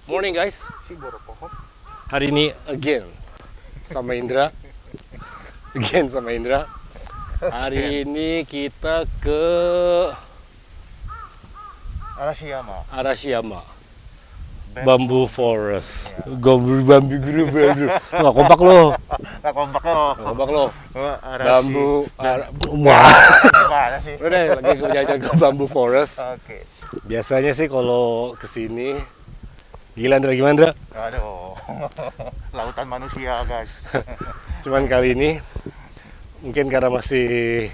Morning guys. Hari ini again sama Indra. Hari ini kita ke Arashiyama. Bamboo Forest. Bambu guru. Nggak kompak lo. Gimana sih? Udah deh, lagi jalan ke Bamboo Forest. Oke. Biasanya sih kalau kesini, gila Indra, gimana Indra? Aduh. Lautan manusia, guys. Cuman kali ini mungkin karena masih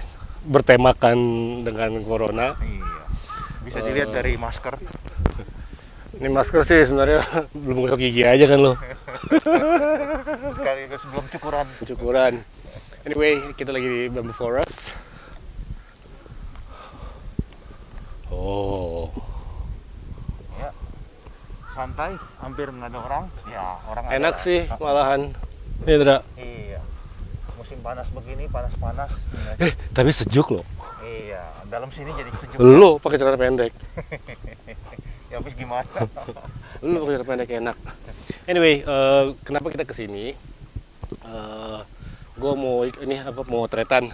bertemakan dengan corona. Iya. Bisa dilihat dari masker. Ini masker sih sebenarnya belum gosok gigi aja kan lo. Sekaligus belum Cukuran. Anyway, kita lagi di Bamboo Forest. Oh, Ya. Santai, hampir nggak ada orang. Ya, orang enak ada. sih malahan. Iya, Indra. Iya. Musim panas begini, panas-panas. Tapi sejuk loh. Iya, dalam sini jadi sejuk. Lo pakai celana pendek. Ya habis gimana? Lu pakai celana pendek enak. Anyway, kenapa kita kesini? Gue mau pemotretan.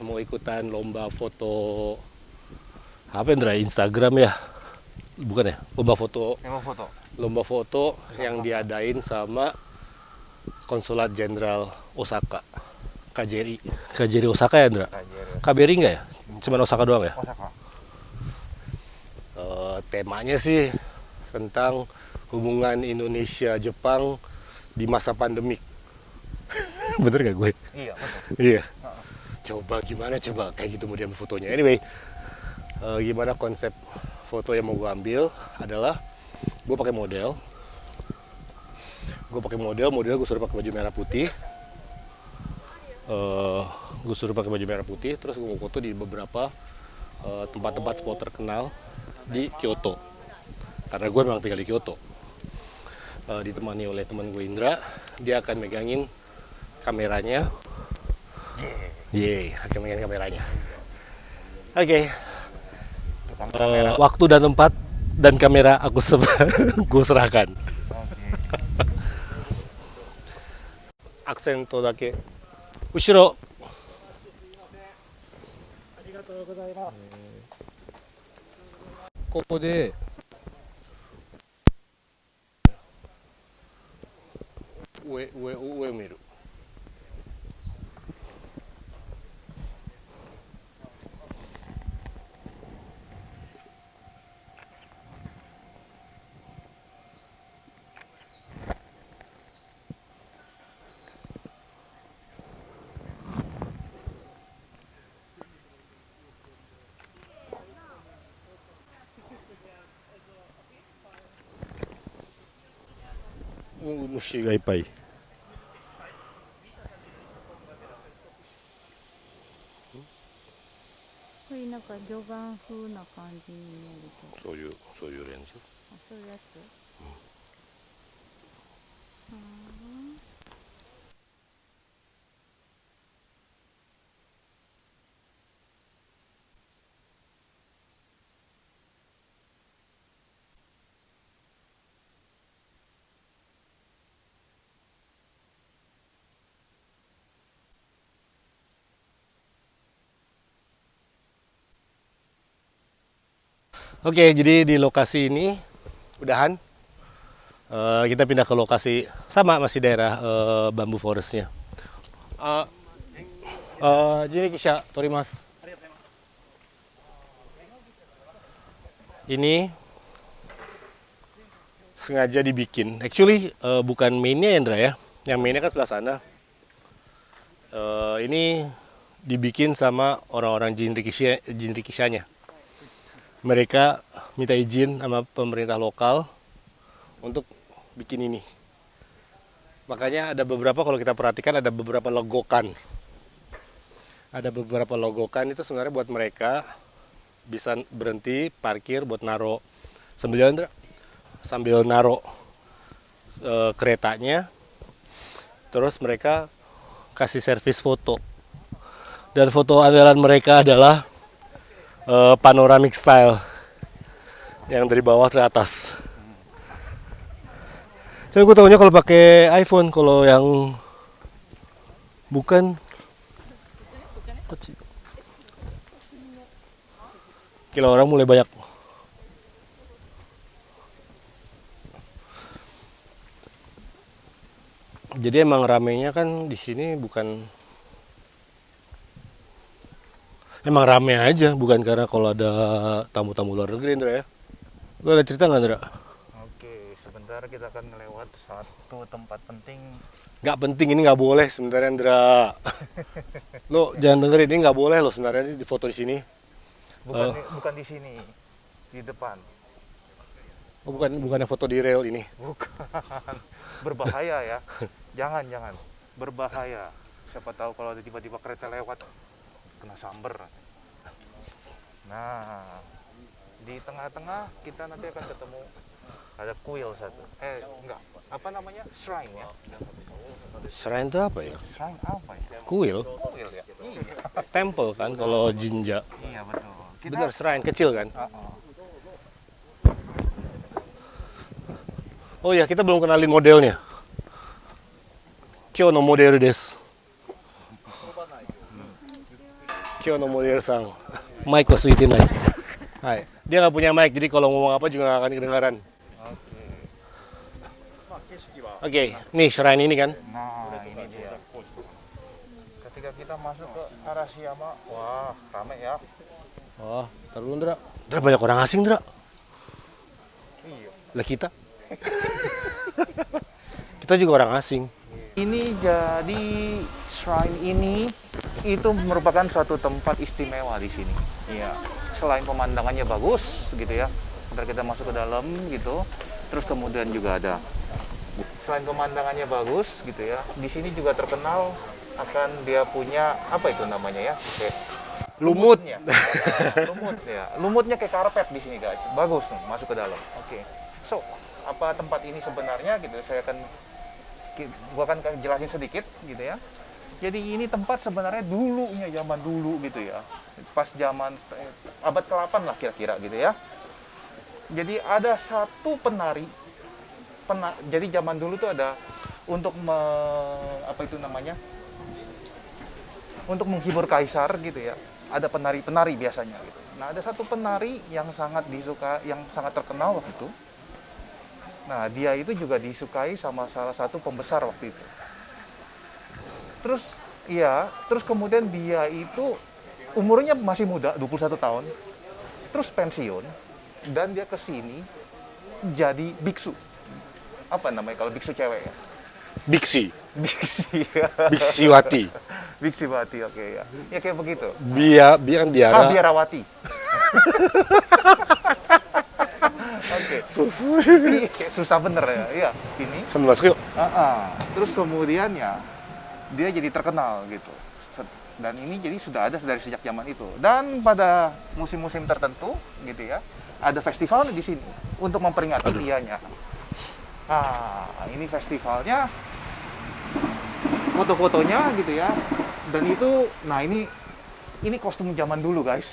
Mau ikutan lomba foto apa Indra? Instagram ya? Bukan ya? Lomba foto yang diadain sama Konsulat Jenderal Osaka. KJRI Osaka ya Indra? KBRI enggak ya? Cuman Osaka doang ya? Osaka. Temanya sih tentang hubungan Indonesia-Jepang di masa pandemik. Bener gak gue? Iya, betul. Iya. Coba kayak gitu mau diambil fotonya. Anyway, gimana konsep foto yang mau gue ambil adalah gue pakai model. Model gue suruh pakai baju merah putih. Terus gue mau foto di beberapa tempat-tempat spot terkenal di Kyoto, karena gue memang tinggal di Kyoto. Ditemani oleh teman gue Indra, dia akan megangin kameranya. Akan megangin kameranya. Oke. Waktu dan tempat dan kamera gue serahkan. Oke. Aksento dake. Ushiro. Koko de上を見る。虫がいっぱい。これなんか魚眼風な感じに見えるけど。そういうレンズ。あ、そういうやつ。Oke, jadi di lokasi ini udahan. Kita pindah ke lokasi sama, masih daerah Bamboo Forest-nya. Jadi Kisha, torimas. Ini sengaja dibikin. Actually bukan mainnya ya Indra ya. Yang mainnya kan sebelah sana. Ini dibikin sama orang-orang Jinrikisha-nya. Mereka minta izin sama pemerintah lokal untuk bikin ini. Makanya ada beberapa, kalau kita perhatikan ada beberapa logokan. Itu sebenarnya buat mereka bisa berhenti, parkir buat naro sambil naro keretanya. Terus mereka kasih servis foto. Dan foto andalan mereka adalah panoramic style. Yang dari bawah ke atas. Saya gue tahunya kalau pakai iPhone, kalau yang bukan kecil. Kilo orang mulai banyak. Jadi emang ramenya kan di sini bukan, emang rame aja, bukan karena kalau ada tamu-tamu luar negeri, Indra ya. Lu ada cerita nggak, Indra? Oke, sebentar kita akan melewat satu tempat penting. Nggak penting, ini nggak boleh sebenarnya, Indra. Lo jangan dengerin, ini nggak boleh lo sebenarnya di foto di sini. Bukan di sini, di depan. Oh, bukannya foto di rail ini. Bukan. Berbahaya ya. Jangan. Berbahaya. Siapa tahu kalau ada tiba-tiba kereta lewat kena samber. Nah, di tengah-tengah kita nanti akan ketemu ada kuil satu. Enggak. Apa namanya? Shrine ya. Shrine itu apa ya? Shrine apa ya? Kuil? Kuil ya. Iya. Temple kan kalau Jinja. Iya betul. Bener, shrine kecil kan? Oh ya, kita belum kenalin modelnya. Kyo no model desu. Kyo no model sang. Mic was within like. Hai. Dia nggak punya mic, jadi kalau ngomong apa juga nggak akan kedengaran. Oke, nih shrine ini kan. Nah, ini dia. Ketika kita masuk ke Arashiyama, wah, rame ya. Oh, taruh dulu, Ndra. Ndra, banyak orang asing, Ndra. Iya. Lah kita. Kita juga orang asing. Ini jadi shrine ini itu merupakan suatu tempat istimewa di sini. Iya. Selain pemandangannya bagus gitu ya. Ntar kita masuk ke dalam gitu. Terus kemudian juga ada selain pemandangannya bagus gitu ya. Di sini juga terkenal akan dia punya apa itu namanya ya? Kayak Lumutnya. lumut ya. Lumutnya kayak karpet di sini guys. Bagus nih masuk ke dalam. Oke. So, apa tempat ini sebenarnya gitu gua akan jelasin sedikit gitu ya. Jadi ini tempat sebenarnya dulunya zaman dulu gitu ya. Pas zaman abad ke-8 lah kira-kira gitu ya. Jadi ada satu penari jadi zaman dulu tuh ada untuk apa itu namanya? Untuk menghibur kaisar gitu ya. Ada penari-penari biasanya gitu. Nah, ada satu penari yang sangat terkenal waktu itu. Nah, dia itu juga disukai sama salah satu pembesar waktu itu. Terus kemudian dia itu umurnya masih muda, 21 tahun. Terus pensiun dan dia ke sini jadi biksu. Apa namanya kalau biksu cewek ya? Biksi. Biksi. Ya. Biksiwati. Biksiwati, oke ya. Ya kayak begitu. Biara. Biarawati. Oke. Susah bener ya. Iya, ini. Sambil masuk yuk. Terus kemudian ya dia jadi terkenal gitu. Dan ini jadi sudah ada dari sejak zaman itu. Dan pada musim-musim tertentu gitu ya, ada festival di sini untuk memperingati dianya. Nah, ini festivalnya, foto-fotonya gitu ya. Dan itu, nah ini kostum zaman dulu guys,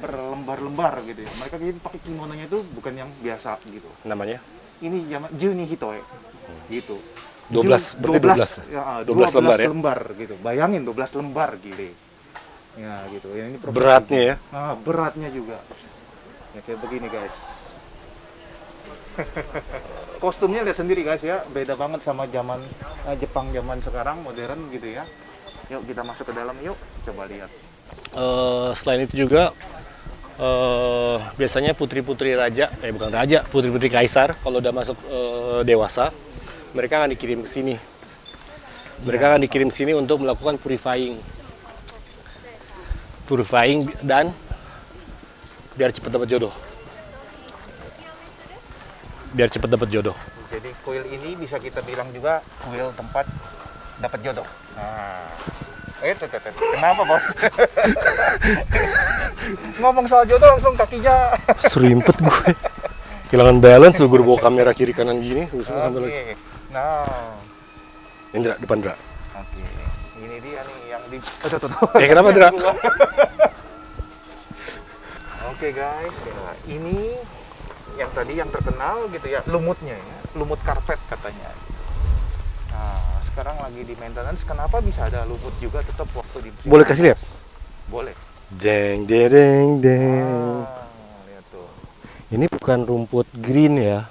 berlembar-lembar gitu ya. Mereka jadi pakai kimononya itu bukan yang biasa gitu. Namanya? Ini zaman Juni Hitoe, gitu. 12 lembar ya? lembar gitu. Bayangin 12 lembar gile. Ya gitu. Ya, ini beratnya ya? Nah, beratnya juga. Ya kayak begini guys. Kostumnya lihat sendiri guys ya, beda banget sama zaman Jepang zaman sekarang modern gitu ya. Yuk kita masuk ke dalam yuk, coba lihat. Selain itu juga biasanya putri-putri raja, bukan raja, putri-putri kaisar kalau udah masuk dewasa, mereka akan dikirim ke sini. Mereka akan dikirim ke sini untuk melakukan purifying dan biar cepat dapat jodoh. Jadi kuil ini bisa kita bilang juga kuil tempat dapat jodoh. Nah, kenapa bos? Ngomong soal jodoh langsung kakinya Serimpet gue. Kehilangan balance lu, gue bawa kamera kiri kanan gini. Oke. Nah, Indra, depan Indra. Oke. Ini dia nih yang di Kenapa Indra? Oke guys, ya, ini yang tadi yang terkenal gitu ya, lumutnya ya, lumut karpet katanya. Nah, sekarang lagi di maintenance. Kenapa bisa ada lumut juga tetap waktu di musim Boleh panas? kasih lihat? Boleh. Jeng dereng deng. Lihat tuh. Ini bukan rumput green ya.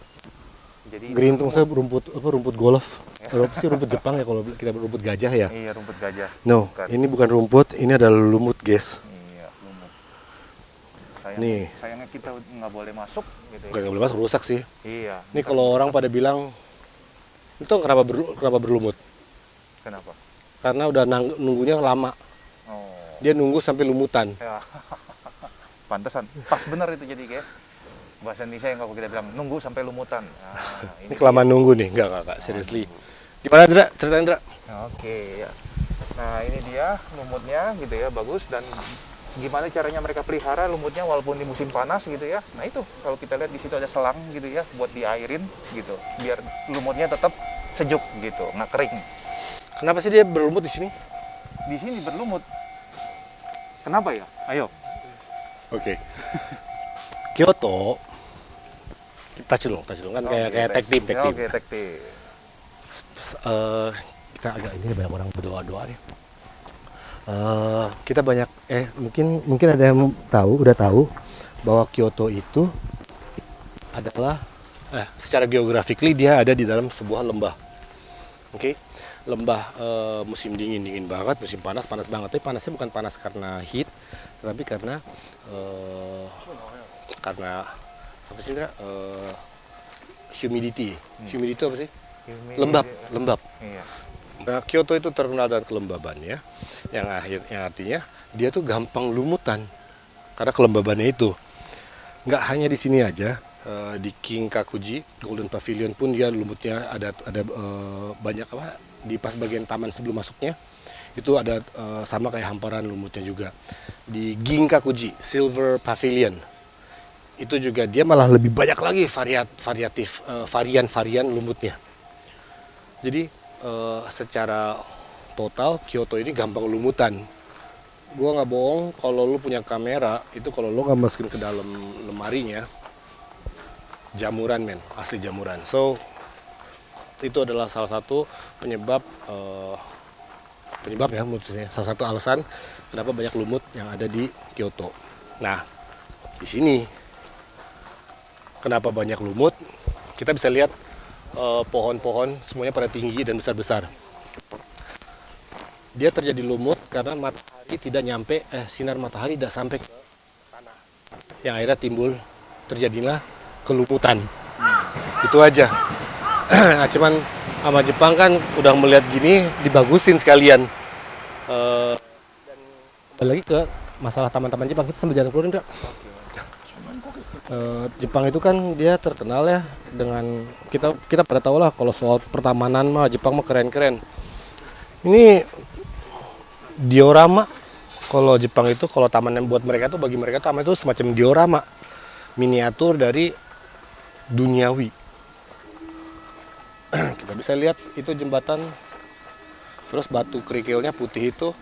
Jadi Green tuh maksudnya rumput apa, rumput golf. Apa sih rumput Jepang ya, kalau kita rumput gajah ya? Iya, rumput gajah. No, Bukan. ini bukan rumput, ini adalah lumut, guys. Iya, lumut. Nih. Sayangnya kita nggak boleh masuk gitu ya. Bukan nggak boleh masuk, rusak sih. Iya. Ini kalau orang pada bilang itu kenapa berlumut? Kenapa? Karena udah nunggunya lama. Oh. Dia nunggu sampai lumutan. Ya. Pantesan. Pas bener itu jadi kayak bahasa Indonesia yang kalau kita bilang nunggu sampai lumutan. Nah, Ini kelamaan nunggu nih, enggak, seriously. Gimana, Dra? Ceritain, Dra. Oke, ya. Nah, ini dia lumutnya gitu ya, bagus. Dan gimana caranya mereka pelihara lumutnya walaupun di musim panas gitu ya. Nah, itu kalau kita lihat di situ ada selang gitu ya buat diairin gitu, biar lumutnya tetap sejuk gitu, nggak kering. Kenapa sih dia berlumut di sini? Di sini berlumut. Kenapa ya? Ayo. Oke. Kyoto, touch dulu kan kayak tag team. Oke, tag team. Kita agak ini banyak orang berdoa nih. Kita banyak mungkin ada yang udah tahu bahwa Kyoto itu adalah secara geographically dia ada di dalam sebuah lembah. Oke. Lembah musim dingin banget, musim panas banget. Tapi panasnya bukan panas karena heat, tapi karena apa sih, humidity. Humidity itu apa sih? Lembab. Iya. Nah, Kyoto itu terkenal dengan kelembabannya, yang artinya dia tuh gampang lumutan karena kelembabannya itu. Nggak hanya di sini aja, di Kinkakuji Golden Pavilion pun dia lumutnya ada banyak apa di pas bagian taman sebelum masuknya itu ada sama kayak hamparan lumutnya juga. Di Ginkakuji Silver Pavilion itu juga dia malah lebih banyak lagi varian lumutnya. Jadi secara total Kyoto ini gampang lumutan. Gua nggak bohong, kalau lu punya kamera itu kalau lu nggak masukin ke dalam lemarinya, jamuran men, asli jamuran. So itu adalah salah satu penyebab ya menurut saya, salah satu alasan kenapa banyak lumut yang ada di Kyoto. Nah, di sini kenapa banyak lumut? Kita bisa lihat pohon-pohon semuanya pada tinggi dan besar-besar. Dia terjadi lumut karena matahari tidak nyampe, sinar matahari tidak sampai ke tanah. Yang akhirnya terjadilah kelumutan. Itu aja. Nah, cuman sama Jepang kan udah melihat gini, dibagusin sekalian. Dan kembali lagi ke masalah taman-taman Jepang, kita sambil jalan keluar enggak? Jepang itu kan dia terkenal ya dengan kita pada tahu lah kalau soal pertamanan mah Jepang mah keren-keren. Ini diorama. Kalau Jepang itu kalau taman yang buat mereka tuh, bagi mereka taman itu semacam diorama, miniatur dari duniawi. Kita bisa lihat itu jembatan, terus batu kerikilnya putih itu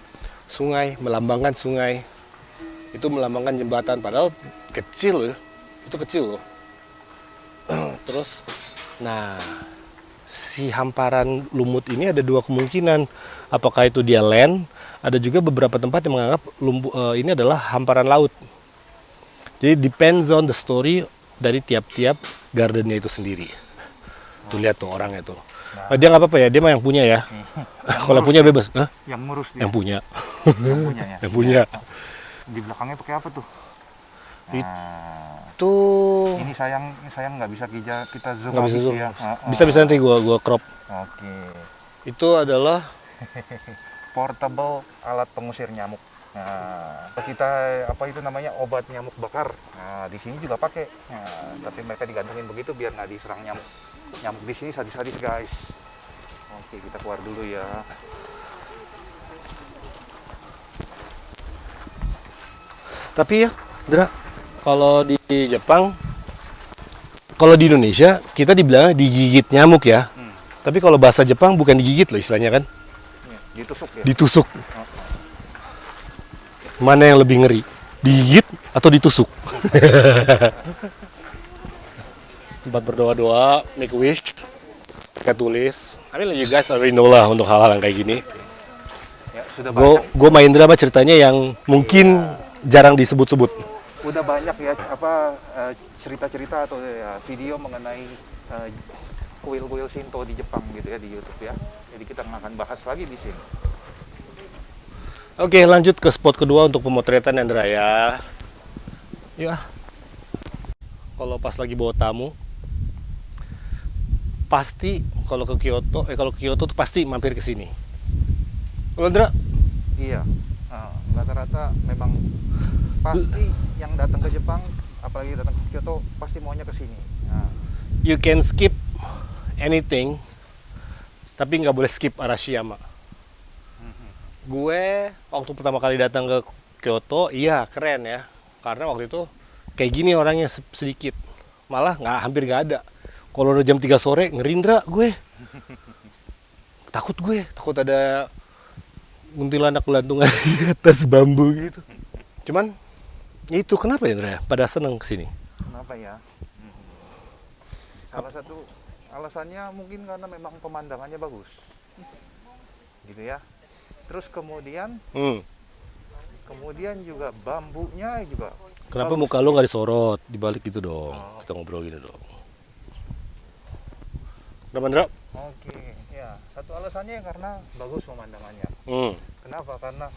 sungai, melambangkan sungai. Itu melambangkan jembatan, padahal kecil ya. Itu kecil loh. Terus, nah, si hamparan lumut ini ada dua kemungkinan. Apakah itu dia land? Ada juga beberapa tempat yang menganggap ini adalah hamparan laut. Jadi depends on the story dari tiap-tiap gardennya itu sendiri. Tuh lihat tuh orangnya tuh. Dia nggak apa-apa ya, dia mah yang punya ya. Kalau punya bebas. Hah? Yang ngurus dia. Yang punya. Yang punya ya. Yang punya. Di belakangnya pakai apa tuh? Itu ini sayang nggak bisa kita zoom nggak bisa habis zoom. ya. Bisa nanti gua crop. Oke. Itu adalah portable alat pengusir nyamuk. Nah, kita apa itu namanya obat nyamuk bakar. Nah, di sini juga pakai. Nah, tapi mereka digantungin begitu biar nggak diserang nyamuk. Nyamuk di sini sadis-sadis guys. Oke, kita keluar dulu ya. Tapi ya, Dra, kalau di Jepang, kalau di Indonesia kita dibilang digigit nyamuk ya. Tapi kalau bahasa Jepang bukan digigit loh istilahnya kan? Ditusuk ya. Ditusuk. Mana yang lebih ngeri? Digigit atau ditusuk? tempat berdoa-doa, make a wish, kita tulis. I mean you guys already know lah untuk hal-hal yang kayak gini. Ya, sudah banyak. Gue main drama ceritanya yang mungkin jarang disebut-sebut. Udah banyak ya cerita-cerita atau video mengenai kuil-kuil Shinto di Jepang gitu ya di YouTube ya. Jadi kita nggak akan bahas lagi di sini. Oke, lanjut ke spot kedua untuk pemotretan Andra ya. Ya. Kalau pas lagi bawa tamu, pasti kalau ke Kyoto tuh pasti mampir ke sini. Kalau Andra? Iya. Rata-rata memang pasti yang datang ke Jepang, apalagi datang ke Kyoto, pasti maunya ke sini. You can skip anything, tapi nggak boleh skip Arashiyama. Gue waktu pertama kali datang ke Kyoto, iya keren ya, karena waktu itu kayak gini orangnya sedikit, malah hampir nggak ada. Kalau udah jam 3 sore ngerindra gue, takut ada kuntilanak gelantungan di atas bambu gitu. Cuman itu kenapa ya Indra? Pada seneng kesini. Kenapa ya? Salah satu alasannya mungkin karena memang pemandangannya bagus, gitu ya. Terus kemudian juga bambunya juga. Kenapa bagus. muka lu nggak disorot, dibalik gitu dong? Kita ngobrol gini dong. Udah Mandra? Oke, ya. Satu alasannya karena bagus pemandangannya. Kenapa? Karena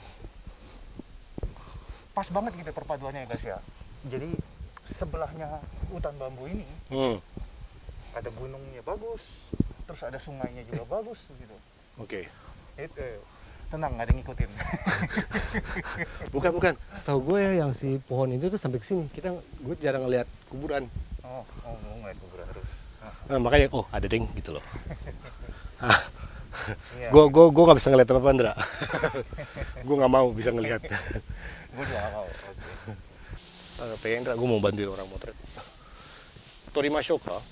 pas banget gitu perpaduannya ya guys ya. Jadi sebelahnya hutan bambu ini ada gunungnya bagus, terus ada sungainya juga bagus gitu. Oke. Tenang, nggak ada yang ngikutin. Bukan. Setahu gue ya yang si pohon itu tuh sampai ke sini. Gue jarang ngeliat kuburan. Oh, mau ngeliat kuburan terus. Makanya ada deng gitu loh. Iya. Gue nggak bisa ngeliat apa-apa Andra. Gue nggak mau bisa ngeliat. Gue juga nggak mau. Pengen Andra, gue mau bantuin orang motret. Torimashou ka?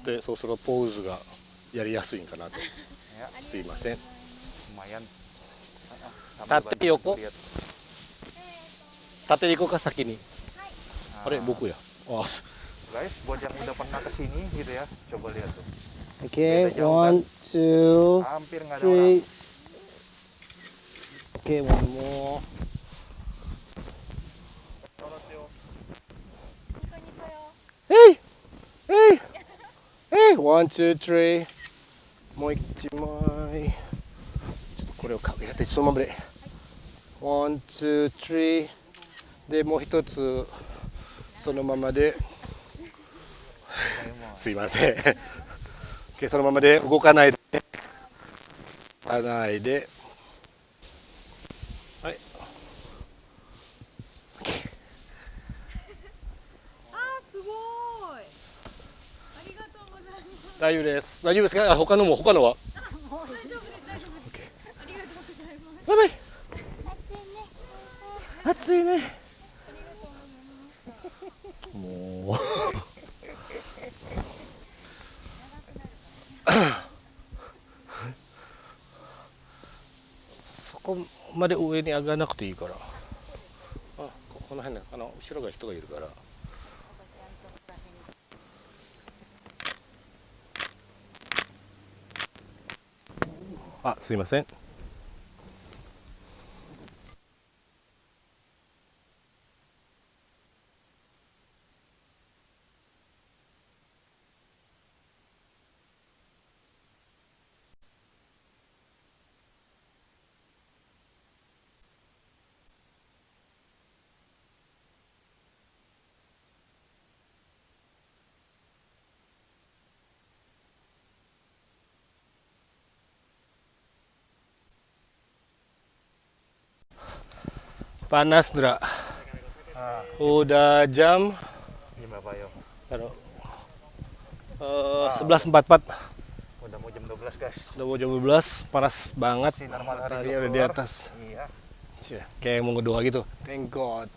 De, そうするとポーズがやりやすいんかなと。Ya, すいません。 lumayan. Tate yoko? Tate yoko ka saki ni? Are, buku ya? Oh. Guys, buat yang udah pernah kesini gitu ya, coba lihat tuh. Oke, Beda jauh, 1, 2, Hampir nggak ada orang. 3. Oke, one more. Hey! 1, 2, 3. もう一枚。ちょっとこれをやってそのままで。1、2、3。で、もう一つそのままで。すいません。OK、そのままで動かないで。はい。はい。大丈夫です。大丈夫ですか？他のは？大丈夫です。バイバイ。暑いね。もう。そこまで上に上がらなくていいから。この辺ね、後ろが人がいるから。すいません。Panas, Dra. Udah jam berapa yo? 11.44. Udah mau jam 12 guys. Udah mau jam 12, panas banget. Sinar matahari Matahari udah di atas. Iya. Kayak mau ngedoa gitu. Thank God.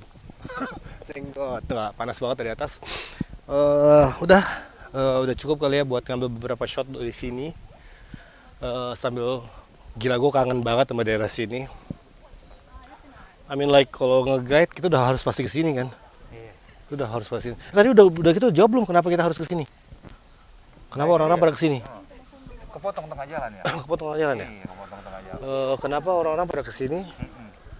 Thank God. Tuh, panas banget dari atas. Udah cukup kali ya buat ngambil beberapa shot dari sini. Sambil gila, gue kangen banget sama daerah sini. I mean like kalau nge-guide kita udah harus pasti kesini kan. Iya. Udah harus ke sini. Tadi udah gitu jawab belum kenapa kita harus ke sini? Kenapa orang-orang pada ke sini? Kepotong tengah jalan ya? Kepotong jalan ya? Iya, kepotong tengah jalan. Kenapa orang-orang pada ke sini?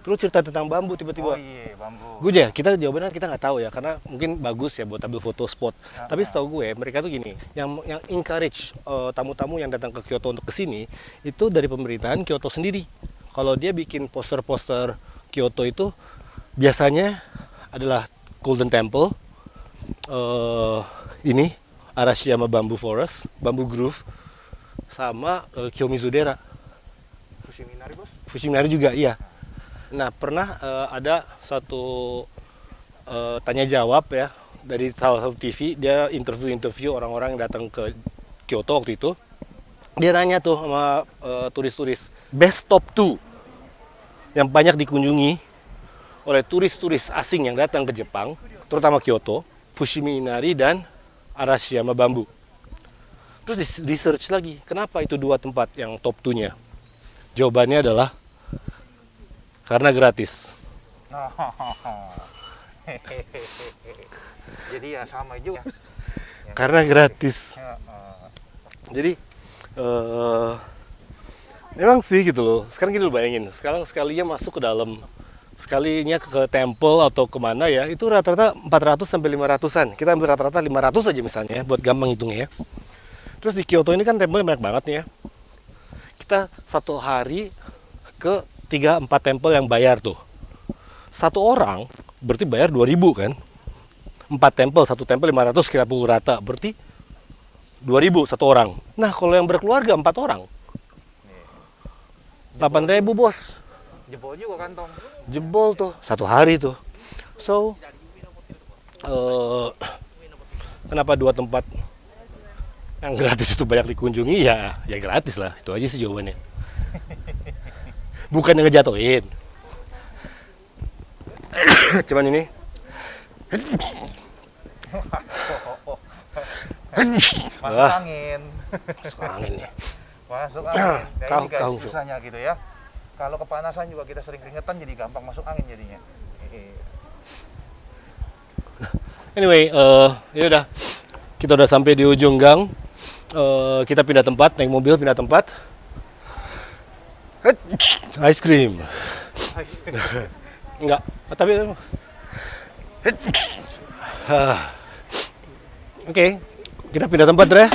Terus cerita tentang bambu Oh tiba-tiba. iya, bambu. Gue ya, kita jawabannya kita nggak tahu ya, karena mungkin bagus ya buat ambil foto spot. Tapi setahu gue, mereka tuh gini, yang encourage tamu-tamu yang datang ke Kyoto untuk kesini itu dari pemerintahan Kyoto sendiri. Kalau dia bikin poster-poster Kyoto itu biasanya adalah Golden Temple, ini Arashiyama Bamboo Forest, Bamboo Grove, sama Kiyomizu-dera. Fushiminari, Bos? Fushiminari juga, iya. Nah, pernah ada satu tanya jawab ya dari salah satu TV, dia interview orang-orang yang datang ke Kyoto waktu itu. Dia nanya tuh sama turis-turis, best top 2 yang banyak dikunjungi oleh turis-turis asing yang datang ke Jepang, terutama Kyoto, Fushiminari dan Arashiyama Bambu. Terus di research lagi, kenapa itu dua tempat yang top 2-nya? Jawabannya adalah karena gratis. Jadi ya sama juga. Karena gratis. Jadi memang sih gitu loh. Sekarang kita bayangin, sekarang sekalinya masuk ke dalam, sekalinya ke temple atau kemana ya, itu rata-rata 400 sampai 500-an. Kita ambil rata-rata 500 aja misalnya ya, buat gampang hitungnya ya. Terus di Kyoto ini kan temple banyak banget nih ya. Kita satu hari ke 3-4 temple yang bayar tuh. Satu orang berarti bayar 2.000 kan. 4 temple, satu temple 500 kira pukul rata. Berarti 2.000 satu orang. Nah, kalau yang berkeluarga 4 orang. 8.000 bos. Jebol juga kantong. Jebol tuh satu hari tuh. So kenapa dua tempat yang gratis itu banyak dikunjungi? Ya gratis lah, itu aja sih jawabannya. Bukan yang ngejatuhin. Cuman ini Masuk angin. masuk angin nih. Masuk angin. Nah, ini guys Kau, susahnya gitu ya. Kalau kepanasan juga kita sering keringetan jadi gampang masuk angin jadinya. Anyway, ya udah. Kita udah sampai di ujung gang. Kita pindah tempat, naik mobil pindah tempat. Ice cream. Enggak, tapi Oke, kita pindah tempat, Dre.